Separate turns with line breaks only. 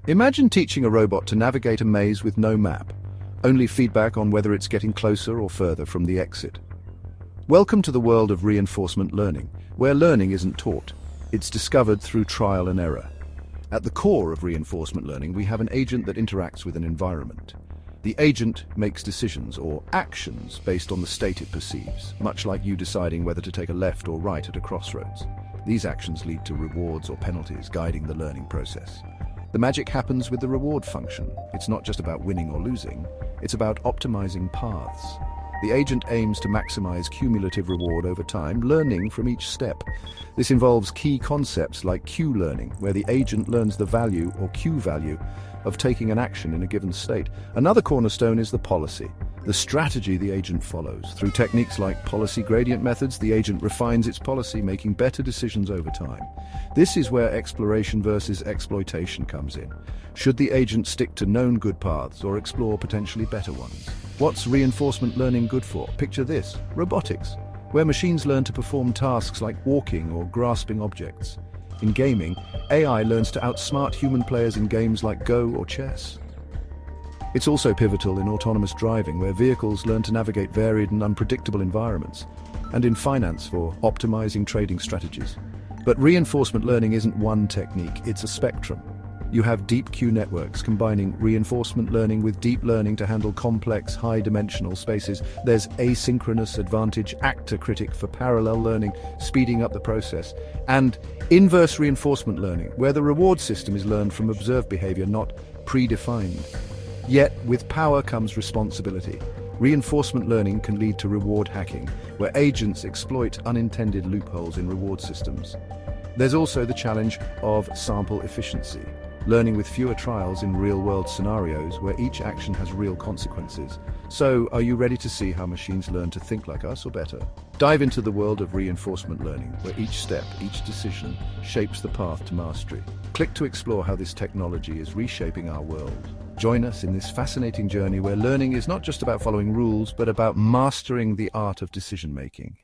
Imagine teaching a robot to navigate a maze with no map, only feedback on whether it's getting closer or further from the exit. Welcome to the world of reinforcement learning, where learning isn't taught, it's discovered through trial and error. At the core of reinforcement learning, we have an agent that interacts with an environment. The agent makes decisions or actions based on the state it perceives, much like you deciding whether to take a left or right at a crossroads. These actions lead to rewards or penalties, guiding the learning process. The magic happens with the reward function. It's not just about winning or losing, it's about optimizing paths. The agent aims to maximize cumulative reward over time, learning from each step. This involves key concepts like Q learning, where the agent learns the value or Q value of taking an action in a given state. Another cornerstone is the policy, the strategy the agent follows. Through techniques like policy gradient methods, the agent refines its policy, making better decisions over time. This is where exploration versus exploitation comes in. Should the agent stick to known good paths or explore potentially better ones? What's reinforcement learning good for? Picture this: robotics, where machines learn to perform tasks like walking or grasping objects. In gaming, AI learns to outsmart human players in games like Go or chess. It's also pivotal in autonomous driving, where vehicles learn to navigate varied and unpredictable environments, and in finance for optimizing trading strategies. But reinforcement learning isn't one technique, it's a spectrum. You have deep Q networks combining reinforcement learning with deep learning to handle complex, high-dimensional spaces. There's asynchronous advantage actor-critic for parallel learning, speeding up the process. And inverse reinforcement learning, where the reward system is learned from observed behavior, not predefined. Yet, with power comes responsibility. Reinforcement learning can lead to reward hacking, where agents exploit unintended loopholes in reward systems. There's also the challenge of sample efficiency, learning with fewer trials in real-world scenarios where each action has real consequences. So, are you ready to see how machines learn to think like us or better? Dive into the world of reinforcement learning, where each step, each decision, shapes the path to mastery. Click to explore how this technology is reshaping our world. Join us in this fascinating journey where learning is not just about following rules, but about mastering the art of decision-making.